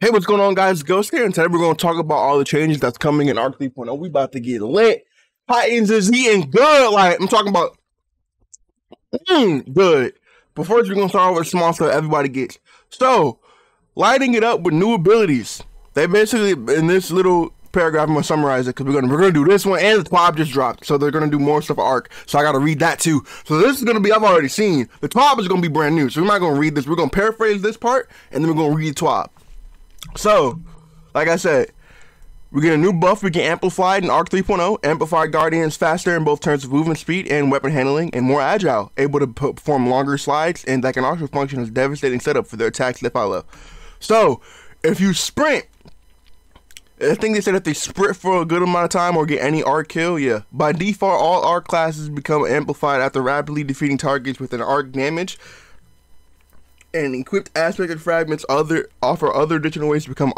Hey, what's going on, guys? Ghost here, and today we're going to talk about all the changes that's coming in Arc 3.0. We about to get lit. Titans is eating good. Like, I'm talking about good. But first, we're going to start with small stuff everybody gets. So, lighting it up with new abilities. They basically, in this little paragraph, I'm going to summarize it because we're gonna do this one, and the TWAB just dropped. So, they're going to do more stuff for Arc. So, I got to read that too. So, this is going to be, I've already seen. The TWAB is going to be brand new. So, we're not going to read this. We're going to paraphrase this part, and then we're going to read the TWAB. So, like I said, we get a new buff. We get Amplified in Arc 3.0. Amplified Guardians faster in both terms of movement speed and weapon handling, and more agile, able to perform longer slides, and that can also function as a devastating setup for their attacks that follow. So, if you sprint, I think they said if they sprint for a good amount of time or get any arc kill, yeah. By default, all arc classes become amplified after rapidly defeating targets with an arc damage. And equipped aspect fragments offer other additional ways to become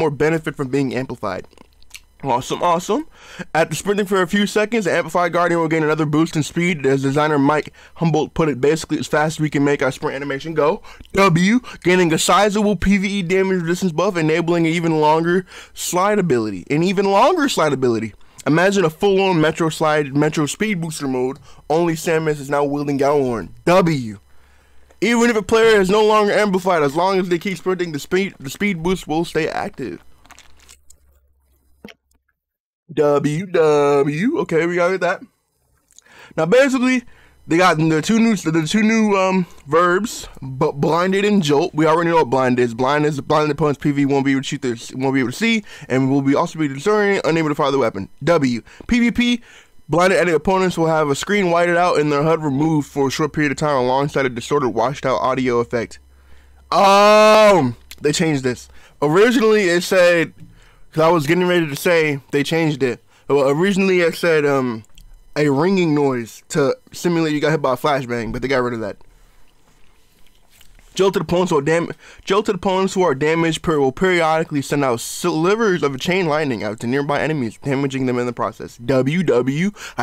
or benefit from being amplified. Awesome. After sprinting for a few seconds, the Amplified Guardian will gain another boost in speed. As designer Mike Humboldt put it, basically as fast as we can make our sprint animation go. W, gaining a sizable PvE damage resistance buff, enabling an even longer slide ability. Imagine a full-on Metro Speed Booster mode, only Samus is now wielding Gjallarhorn. W. Even if a player is no longer amplified, as long as they keep sprinting, the speed boost will stay active. Okay, we got that. Now, basically, they got the two new verbs, but blinded and jolt. We already know what blind is. Blinded opponents PV won't be able to shoot won't be able to see, and will also be disoriented, unable to fire the weapon. W. PvP. Blinded enemy opponents will have a screen whited out and their HUD removed for a short period of time alongside a distorted, washed out audio effect. They changed this. Originally it said, because I was getting ready to say they changed it. Well, originally it said a ringing noise to simulate you got hit by a flashbang, but they got rid of that. Jolted opponents who are damaged will periodically send out slivers of chain lightning out to nearby enemies, damaging them in the process. I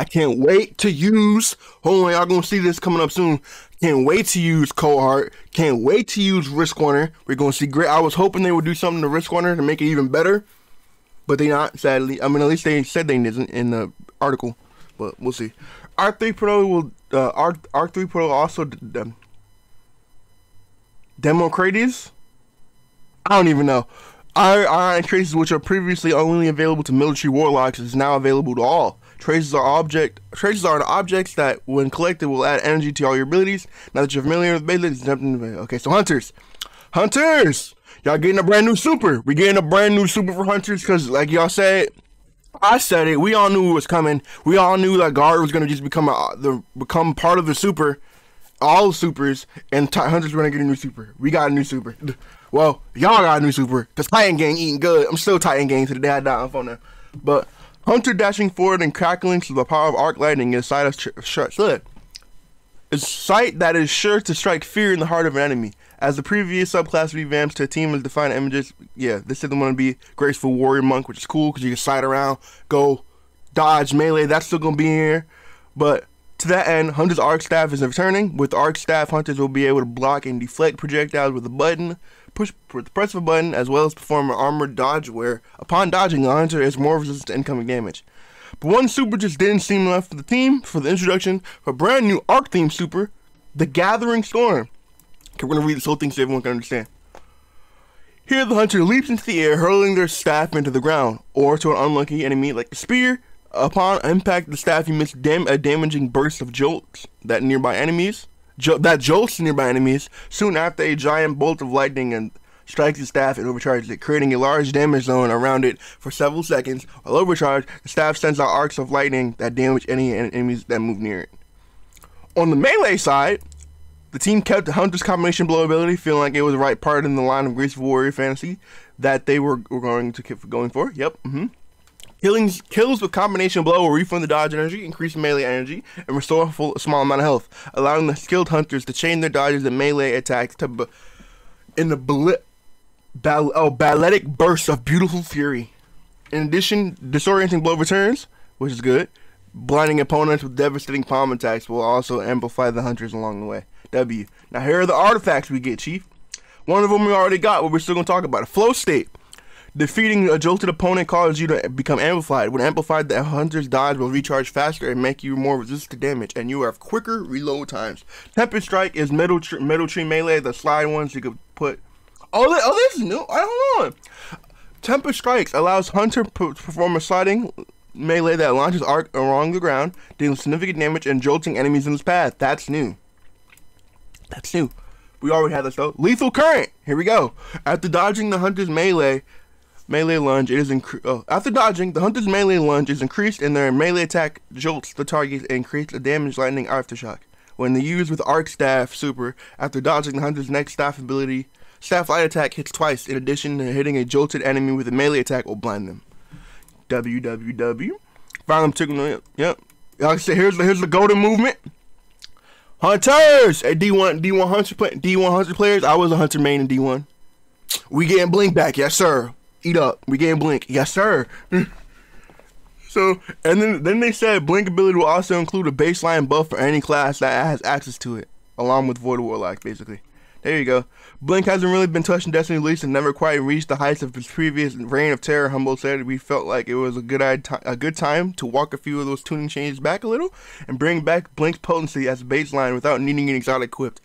can't wait to use. Hold on, y'all gonna see this coming up soon. Can't wait to use Cohort. Can't wait to use Risk Corner. We're gonna see great. I was hoping they would do something to Risk Corner to make it even better, but they not. Sadly, I mean, at least they said they didn't in the article, but we'll see. Arc 3.0 will Arc 3.0 also. Democrates? I don't even know. Iron traces, which are previously only available to military warlocks, is now available to all. Traces are objects that, when collected, will add energy to all your abilities. Now that you're familiar with basics, okay. So hunters, y'all getting a brand new super. We getting a brand new super for hunters because, like y'all said, I said it. We all knew it was coming. We all knew that guard was gonna just become part of the super. All the supers, and Hunters gonna get a new super. We got a new super. Well, y'all got a new super, because Titan Gang eating good. I'm still Titan Gang to the day I die on phone now. But Hunter dashing forward and crackling to the power of arc lightning is a sight that is sure to strike fear in the heart of an enemy. As the previous subclass revamps to a team of defined images, yeah, this is the one to be Graceful Warrior Monk, which is cool, because you can slide around, go, dodge, melee, that's still gonna be in here. But to that end, Hunter's Arc Staff is returning. With Arc Staff, Hunters will be able to block and deflect projectiles with a button, press of a button, as well as perform an armored dodge where, upon dodging, the Hunter is more resistant to incoming damage. But one super just didn't seem enough for the team for the introduction for a brand new Arc-themed super, the Gathering Storm. Okay, we're going to read this whole thing so everyone can understand. Here, the Hunter leaps into the air, hurling their staff into the ground, or to an unlucky enemy like the spear. Upon impact of the staff, you miss a damaging burst of jolts that nearby enemies. Jolts nearby enemies. Soon after, a giant bolt of lightning strikes the staff and overcharges it, creating a large damage zone around it for several seconds. While overcharged, the staff sends out arcs of lightning that damage any enemies that move near it. On the melee side, the team kept the Hunter's combination blow ability, feeling like it was the right part in the line of Graceful Warrior fantasy that they were going to keep going for. Yep. Kills with combination blow will refund the dodge energy, increase melee energy, and restore a small amount of health, allowing the skilled hunters to chain their dodges and melee attacks in the balletic bursts of beautiful fury. In addition, disorienting blow returns, which is good. Blinding opponents with devastating palm attacks will also amplify the hunters along the way. W. Now here are the artifacts we get, Chief. One of them we already got, but we're still gonna talk about it. Flow state. Defeating a jolted opponent causes you to become amplified. When amplified, the hunter's dodge will recharge faster and make you more resistant to damage, and you have quicker reload times. Tempest Strike is middle tree melee, the slide ones you could put. Oh, this is new. I don't know. Tempest Strikes allows hunter to perform a sliding melee that launches arc along the ground, dealing significant damage and jolting enemies in its path. That's new. That's new. We already had this though. Lethal Current. Here we go. After dodging the hunter's melee lunge, after dodging, the hunter's melee lunge is increased, and their melee attack jolts the target and creates a damage lightning aftershock. When used with Arc Staff Super, after dodging, the hunter's next staff light attack hits twice. In addition to hitting a jolted enemy with a melee attack will blind them. WWW. Final particular. Yep. Like I said, here's the golden movement. Hunters. Hey, D1 hunter players. I was a hunter main in D1. We getting Blink back, yes sir. Eat up. We getting Blink. Yes, sir. So, and then they said Blink ability will also include a baseline buff for any class that has access to it, along with Void Warlock, basically. There you go. Blink hasn't really been touched in Destiny release and never quite reached the heights of its previous reign of terror. Humble said, we felt like it was a good time to walk a few of those tuning changes back a little and bring back Blink's potency as a baseline without needing an exotic equipped.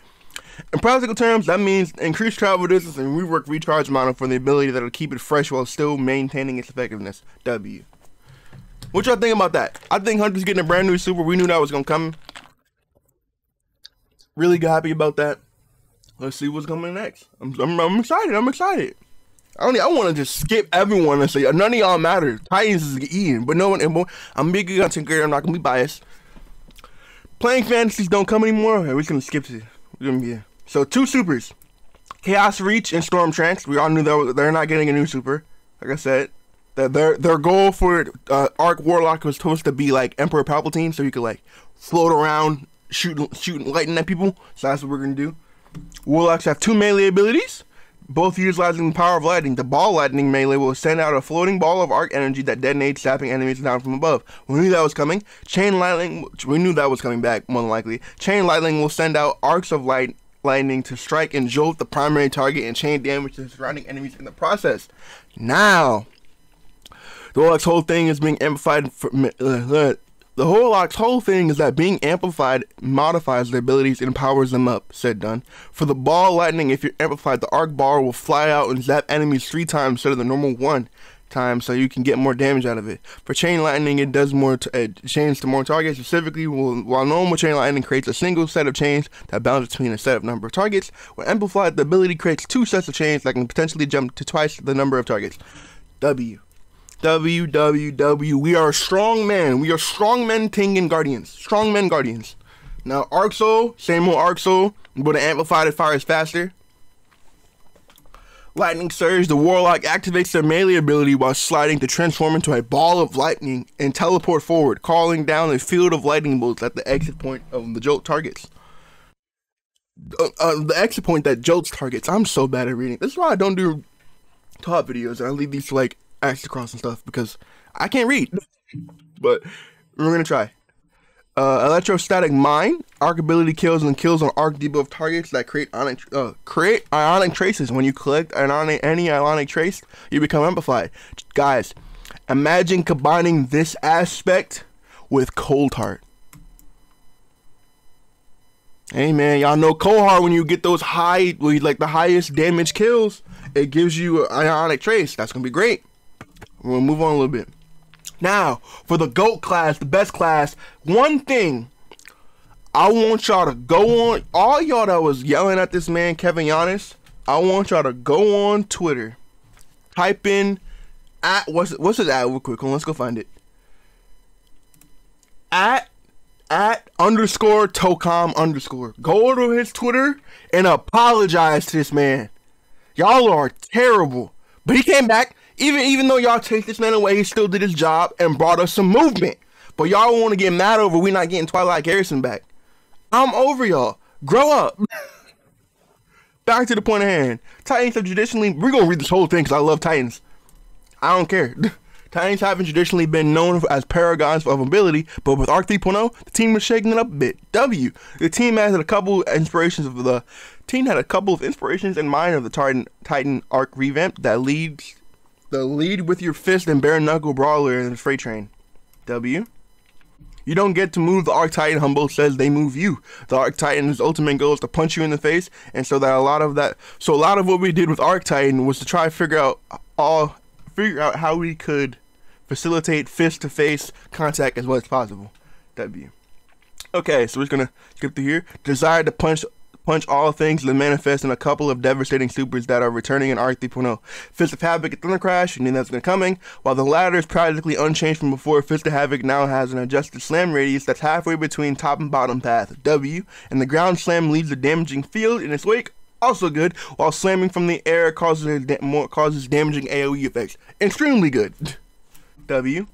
In practical terms, that means increased travel distance and rework recharge model for the ability that'll keep it fresh while still maintaining its effectiveness. W. What y'all think about that? I think Hunter's getting a brand new super. We knew that was gonna come. Really happy about that. Let's see what's coming next. I'm excited. I'm excited. I want to just skip everyone and say none of y'all matter. Titans is eating, but no one. I'm big content creator. I'm not gonna be biased. Playing fantasies don't come anymore. We're just gonna skip it. So 2 supers, Chaos Reach and Storm Trance. We all knew that they're not getting a new super. Like I said, that their goal for Arc Warlock was supposed to be like Emperor Palpatine, so you could like float around shooting lightning at people. So that's what we're gonna do. Warlocks have 2 melee abilities, both utilizing the power of lightning. The ball lightning melee will send out a floating ball of arc energy that detonates, sapping enemies down from above. We knew that was coming. Chain lightning, we knew that was coming back, more than likely. Chain lightning will send out arcs of lightning to strike and jolt the primary target and chain damage to surrounding enemies in the process. Now, the Warlock's whole thing is being amplified. The Warlock's whole thing is that being amplified modifies their abilities and powers them up, said Dunn. For the ball lightning, if you're amplified, the arc bar will fly out and zap enemies 3 times instead of the normal 1 time, so you can get more damage out of it. For chain lightning, it does more chains to more targets. Specifically, while normal chain lightning creates a single set of chains that bounce between a set of number of targets, when amplified, the ability creates 2 sets of chains that can potentially jump to twice the number of targets. W. We are strong men. We are strong men, Tengen Guardians. Strong men Guardians. Now, Arc Soul, same old Arc Soul, but amplified, it fires faster. Lightning Surge, the Warlock activates their melee ability while sliding to transform into a ball of lightning and teleport forward, calling down a field of lightning bolts at the exit point of the jolt targets. The exit point that jolts targets. I'm so bad at reading. This is why I don't do top videos. I leave these to like Axe Across and stuff because I can't read. But we're gonna try. Electrostatic Mine. Arc ability kills on arc debuff targets that create ionic traces. When you collect any ionic trace, you become amplified. Guys, imagine combining this aspect with Cold Heart. Hey man, y'all know Cold Heart, when you get those like the highest damage kills, it gives you an ionic trace. That's gonna be great. We'll move on a little bit. Now, for the GOAT class, the best class, one thing I want y'all to go on, all y'all that was yelling at this man, Kevin Giannis, I want y'all to go on Twitter, type in what's his ad real quick, let's go find it. At underscore Tocom underscore. Go to his Twitter and apologize to this man. Y'all are terrible. But he came back. Even though y'all take this man away, he still did his job and brought us some movement. But y'all want to get mad over we not getting Twilight Garrison back. I'm over y'all. Grow up. Back to the point at hand. Titans have traditionally, we're going to read this whole thing because I love Titans. I don't care. Titans haven't traditionally been known as paragons of ability, but with Arc 3.0, the team is shaking it up a bit. W. The team has a couple inspirations of the Team had a couple of inspirations in mind of the Titan arc revamp that leads the lead with your fist and bare knuckle brawler in the freight train. W. You don't get to move the Arc Titan, Humble says they move you. The Arc Titan's ultimate goal is to punch you in the face, and so a lot of what we did with Arc Titan was to try to figure out how we could facilitate fist-to-face contact as well as possible. W. Okay, so we're just gonna skip through here. Desire to punch all things that manifest in a couple of devastating supers that are returning in Arc 3.0. Fist of Havoc and Thunder Crash, you knew that's coming. While the latter is practically unchanged from before, Fist of Havoc now has an adjusted slam radius that's halfway between top and bottom path, W, and the ground slam leaves a damaging field in its wake, also good, while slamming from the air causes damaging AoE effects. Extremely good. W.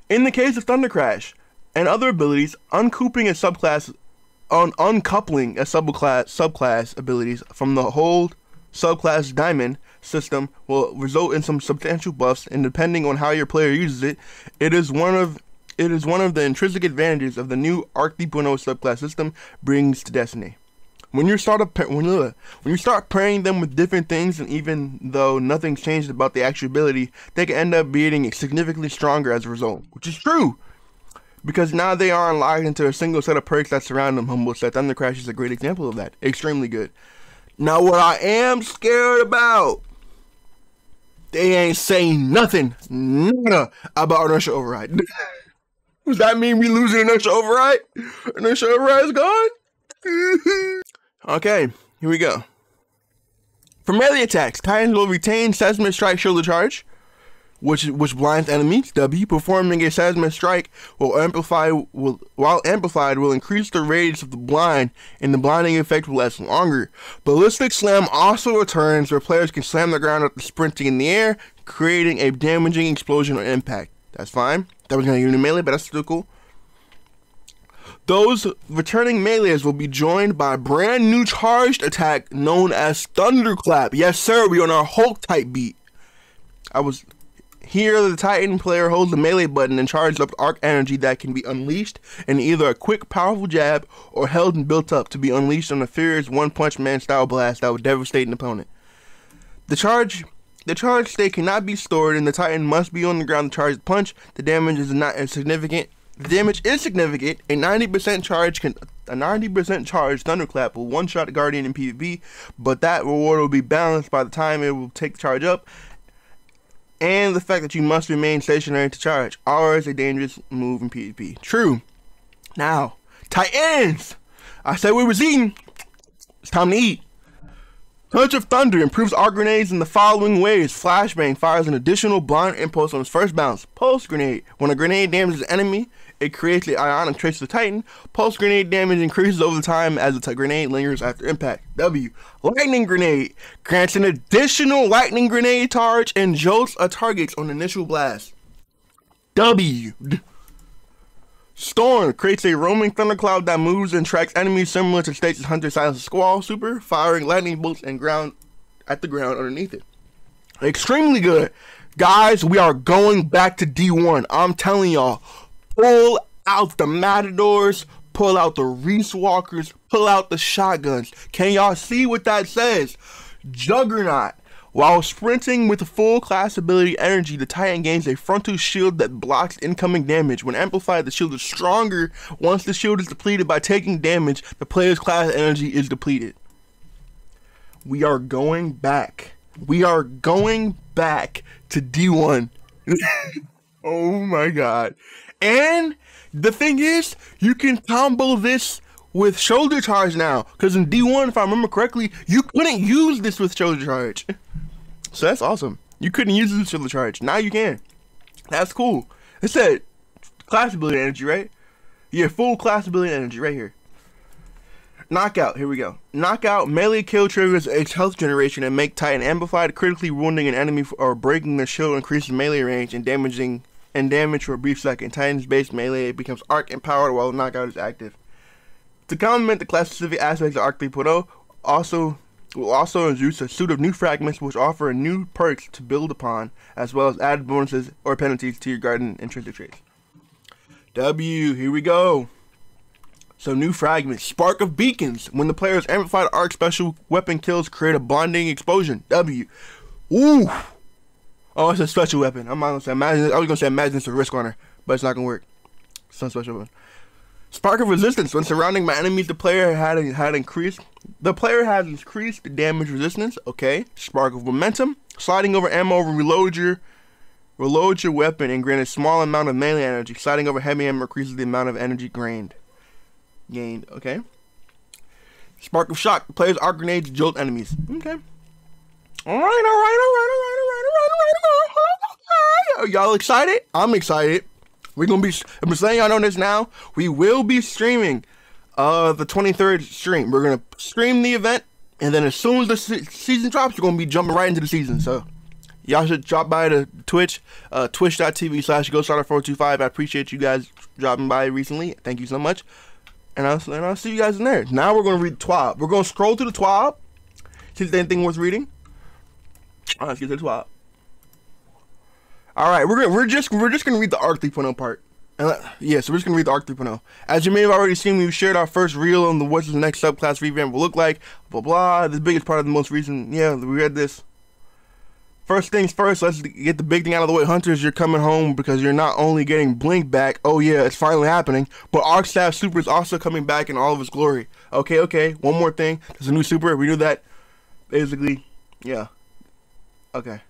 In the case of Thunder Crash and other abilities, uncoupling a subclass abilities from the whole subclass diamond system will result in some substantial buffs, and depending on how your player uses it, it is one of the intrinsic advantages of the new Arc 3.0 subclass system brings to Destiny. When you start pairing them with different things, and even though nothing's changed about the actual ability, they can end up being significantly stronger as a result, which is true. Because now they are unlocked into a single set of perks that surround them. Humble said Thunder Crash is a great example of that. Extremely good. Now what I am scared about, they ain't saying nothing about Inertia Override. Does that mean we losing Inertia Override? Inertia Override is gone? Okay, here we go. For melee attacks, Titans will retain Seismic Strike Shoulder Charge, which blinds enemies. W. Performing a Seismic Strike while amplified will increase the radius of the blind, and the blinding effect will last longer. Ballistic Slam also returns, where players can slam the ground after sprinting in the air, creating a damaging explosion or impact. That's fine. That was going to give you melee, but that's still cool. Those returning melees will be joined by a brand new charged attack known as Thunderclap. Yes, sir, we on our Hulk type beat. Here, the Titan player holds the melee button and charges up arc energy that can be unleashed in either a quick, powerful jab or held and built up to be unleashed on a furious one-punch-man style blast that would devastate an opponent. The charge state cannot be stored, and the Titan must be on the ground to charge the punch. The damage is not as significant. The damage is significant. A 90% charged Thunderclap will one-shot Guardian in PvP, but that reward will be balanced by the time it will take the charge up, and the fact that you must remain stationary to charge. Always a dangerous move in PvP. True. Now, Titans! I said we was eating. It's time to eat. Touch of Thunder improves arc grenades in the following ways. Flashbang fires an additional blind impulse on its first bounce. Pulse Grenade. When a grenade damages an enemy, it creates the ionic trace of the Titan. Pulse Grenade damage increases over time as the grenade lingers after impact. W. Lightning Grenade grants an additional lightning grenade charge and jolts a target on initial blast. W. Storm creates a roaming thundercloud that moves and tracks enemies similar to Stasis Hunter Silence Squall super, firing lightning bolts and at the ground underneath it. Extremely good. Guys, we are going back to D1. I'm telling y'all, pull out the Matadors, pull out the Reese Walkers, pull out the shotguns. Can y'all see what that says? Juggernaut. While sprinting with full class ability energy, the Titan gains a frontal shield that blocks incoming damage. When amplified, the shield is stronger. Once the shield is depleted by taking damage, the player's class energy is depleted. We are going back. We are going back to D1. Oh my god. And the thing is, you can combo this with shoulder charge now, because in D1, if I remember correctly, you couldn't use this with shoulder charge. So that's awesome. You couldn't use this with shoulder charge. Now you can. That's cool. It said class ability energy, right? Yeah, full class ability energy right here. Knockout. Here we go. Knockout. Melee kill triggers its health generation and make Titan amplified, critically wounding an enemy or breaking their shield, increases melee range and damage for a brief second. Titan's base melee becomes arc empowered while the knockout is active. To complement the class-specific aspects of Arc 3.0, will also introduce a suite of new fragments which offer new perks to build upon, as well as added bonuses or penalties to your Guardian intrinsic traits. W, here we go. Some new fragments. Spark of Beacons. When the player's amplified arc special weapon kills, create a blinding explosion. W. Ooh. Oh, it's a special weapon. I'm not gonna say imagine. I was gonna say imagine it's a risk runner, but it's not gonna work. It's not a special weapon. Spark of Resistance. When surrounding my enemies, the player had increased. The player has increased the damage resistance. Okay. Spark of Momentum. Sliding over ammo, reload your weapon and gain a small amount of melee energy. Sliding over heavy ammo increases the amount of energy gained. Okay. Spark of Shock. The player's arc grenades jolt enemies. Okay. Alright. Y'all excited? I'm excited. We're gonna be. I'm saying y'all know this now. We will be streaming the 23rd stream. We're gonna stream the event, and then as soon as the season drops, we're gonna be jumping right into the season. So y'all should drop by to Twitch, twitch.tv/ghoststarter425. I appreciate you guys dropping by recently. Thank you so much. And I'll see you guys in there. Now we're gonna read the TWAB. We're gonna scroll through the TWAB. See if there's anything worth reading. All right, let's get to the TWAB. All right, we're just gonna read the ARC 3.0 part. Yeah, so we're just gonna read the ARC 3.0. As you may have already seen, we shared our first reel on what's the next subclass revamp will look like. Blah blah. The biggest part of the most recent. Yeah, we read this. First things first, let's get the big thing out of the way. Hunters, you're coming home because you're not only getting Blink back, oh yeah, it's finally happening, but Arc Staff Super is also coming back in all of its glory. Okay, one more thing. There's a new super, we knew that. Basically, yeah. Okay.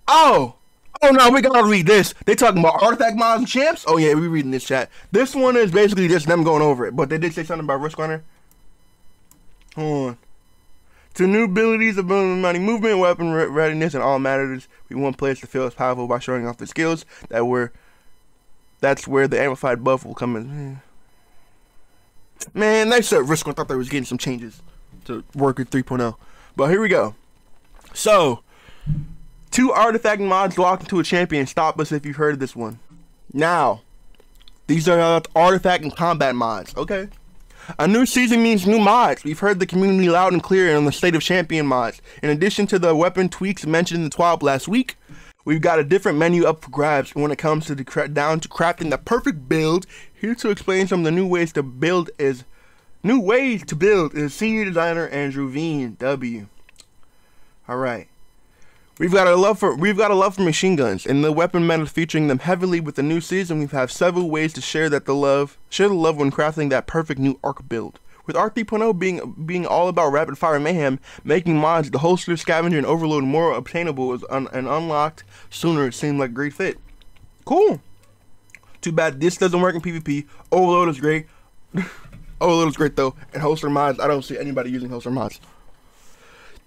Oh no, we gotta read this. They talking about artifact mods and champs? Oh yeah, we reading this chat. This one is basically just them going over it, but they did say something about Risk Runner. Hold on. To new abilities, ability movement, weapon readiness, and all matters, we want players to feel as powerful by showing off the skills that's where the amplified buff will come in. Man, they said Risk Runner thought they was getting some changes to work with 3.0. But here we go. So, 2 artifact mods locked into a champion. Stop us if you've heard of this one. Now, these are artifact and combat mods, okay? A new season means new mods. We've heard the community loud and clear on the State of Champion mods. In addition to the weapon tweaks mentioned in the TWAB last week, we've got a different menu up for grabs when it comes to down to crafting the perfect build. Here to explain some of the new ways to build is senior designer Andrew Veen W. All right. We've got a love for machine guns, and the weapon meta featuring them heavily with the new season. We have several ways to share the love when crafting that perfect new arc build. With Arc 3.0 being all about rapid fire mayhem, making mods the holster, scavenger, and overload more obtainable and unlocked sooner seemed like a great fit. Cool. Too bad this doesn't work in PvP. Overload is great. Overload is great though, and holster mods. I don't see anybody using holster mods.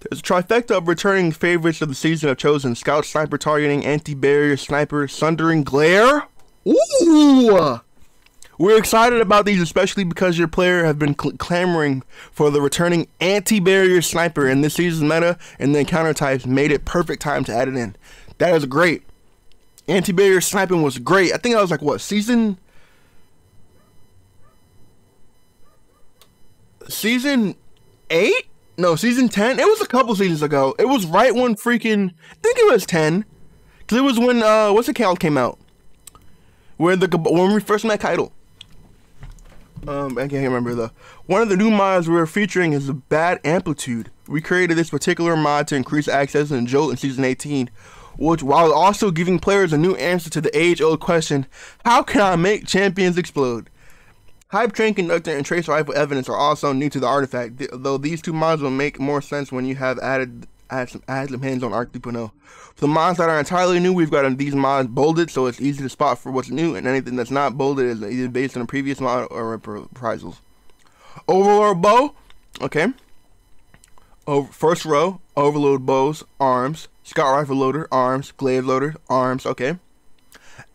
There's a trifecta of returning favorites of the season have chosen: Scout, Sniper Targeting, Anti-Barrier, Sniper, Sundering Glare. Ooh! We're excited about these, especially because your player have been clamoring for the returning Anti-Barrier Sniper in this season's meta, and the encounter types made it perfect time to add it in. That is great. Anti-Barrier Sniping was great. I think I was like, what, season 8? No, season 10? It was a couple seasons ago. It was right when freaking, I think it was 10. Cause it was when, what's the Cal came out? When we first met Keitel. I can't remember though. One of the new mods we're featuring is the Bad Amplitude. We created this particular mod to increase access and Jolt in season 18, which while also giving players a new answer to the age-old question, how can I make champions explode? Hype Train Conductor and Trace Rifle Evidence are also new to the artifact, though these 2 mods will make more sense when you have added some hands on Arc 3.0. For the mods that are entirely new, we've got these mods bolded so it's easy to spot for what's new, and anything that's not bolded is either based on a previous mod or reprisals. Overlord Bow, okay. First row, Overload Bows, arms. Scout Rifle Loader, arms. Glaive Loader, arms, okay.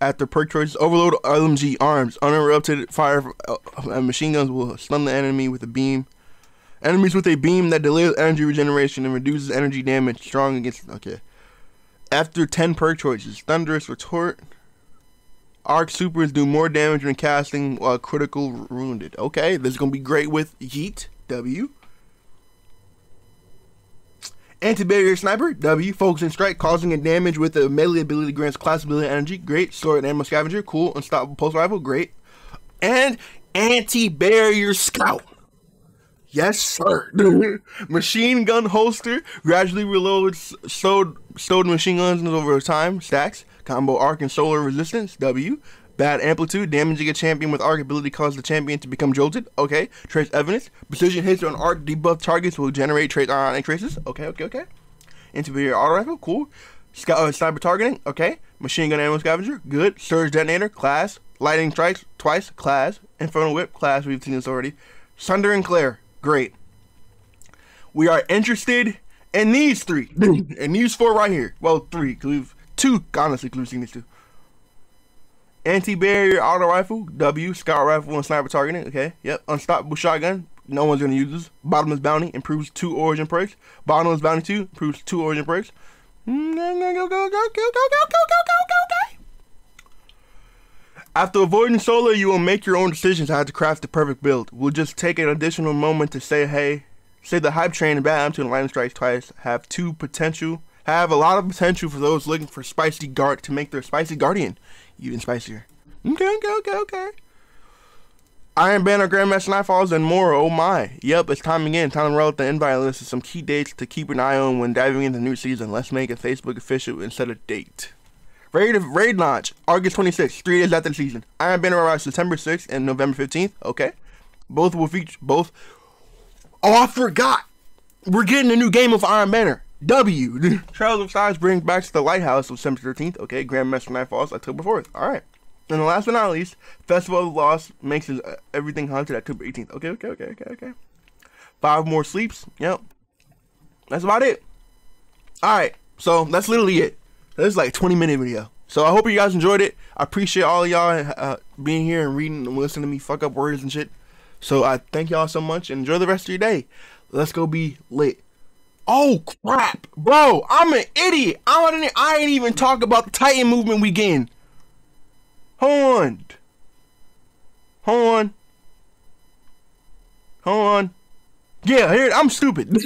After perk choices, Overload LMG, arms. Uninterrupted fire machine guns will stun the enemy with a beam. Enemies with a beam that delays energy regeneration and reduces energy damage. Strong against, okay. After 10 perk choices, Thunderous Retort. Arc Supers do more damage when casting while critical wounded. Okay, this is going to be great with Yeet, W. Anti-Barrier Sniper, W. Focus and Strike, causing a damage with a melee ability grants class ability energy. Great. Sword and Ammo Scavenger, cool. Unstoppable Pulse Rifle, great. and anti-barrier scout. Yes, sir. Machine gun holster, gradually reload stowed machine guns over time, stacks. Combo arc and solar resistance, W. Bad amplitude, damaging a champion with arc ability causes the champion to become jolted. Okay. Trace evidence, precision hits on arc debuff targets will generate trace ionic traces. Okay. Anti-barrier auto rifle, cool. Sniper targeting, okay. Machine gun ammo scavenger, good. Surge detonator, class. Lightning strikes, twice, class. Infernal whip, class, we've seen this already. Sunder and Claire, great. We are interested in these 3. And these 4 right here. Well, 3, because we've 2, honestly, because we've seen these 2. Anti-barrier auto rifle, W. Scout rifle and sniper targeting, okay. Yep. Unstoppable shotgun, no one's going to use this. Bottomless bounty, improves 2 origin perks. Bottomless bounty 2, improves 2 origin perks. Go. After avoiding solar, you will make your own decisions how to craft the perfect build. We'll just take an additional moment to say the hype train and bad attitude and lightning strikes twice have a lot of potential for those looking for spicy guard to make their spicy guardian even spicier. Okay. Iron Banner, Grandmaster Nightfalls, and more. Oh my. Yep, it's time again. Time to roll out the invite list of some key dates to keep an eye on when diving into the new season. Let's make it Facebook official and set a date. Raid launch, August 26th, 3 days after the season. Iron Banner arrives September 6th and November 15th. Okay. Both will feature both. Oh, I forgot. We're getting a new game of Iron Banner. W. Trails of Size brings back to the Lighthouse on September 13th. Okay. Grandmaster Nightfalls, October 4th. Alright. And the last but not least, Festival of the Lost makes his everything haunted October 18th. Okay. 5 more sleeps. Yep. That's about it. Alright. So, that's literally it. This is like a 20-minute video. So, I hope you guys enjoyed it. I appreciate all of y'all being here and reading and listening to me fuck up words and shit. So, I thank y'all so much and enjoy the rest of your day. Let's go be lit. Oh, crap. Bro, I'm an idiot. I ain't even talk about the Titan movement we getting. Hold on. Yeah, here, I'm stupid.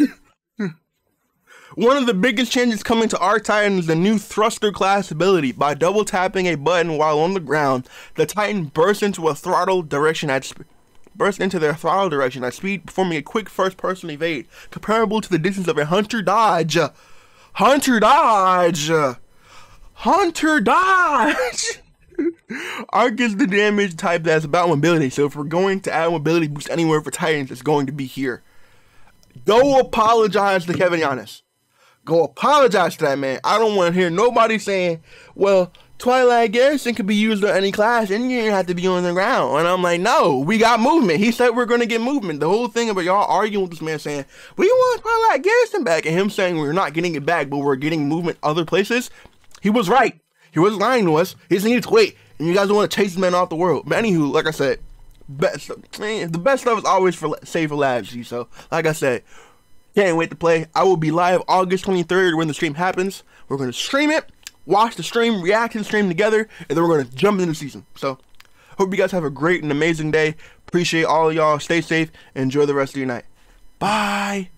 One of the biggest changes coming to Arc Titan is the new thruster class ability. By double tapping a button while on the ground, the Titan bursts into their throttle direction at speed, performing a quick first-person evade, comparable to the distance of a Hunter Dodge. Arc is the damage type that's about mobility, so if we're going to add mobility boost anywhere for Titans, it's going to be here. Go apologize to Kevin Giannis. Go apologize to that man. I don't want to hear nobody saying, well, Twilight Garrison could be used on any class and you didn't have to be on the ground. And I'm like, no, we got movement. He said we're going to get movement. The whole thing about y'all arguing with this man saying, we want Twilight Garrison back, and him saying we're not getting it back, but we're getting movement other places. He was right. He was lying to us. He just needed to wait. And you guys want to chase this man off the world. But anywho, like I said, the best stuff is always saved for last. So, like I said, can't wait to play. I will be live August 23rd when the stream happens. We're going to stream it, watch the stream, react to the stream together, and then we're going to jump into the season. So, hope you guys have a great and amazing day. Appreciate all of y'all. Stay safe and enjoy the rest of your night. Bye.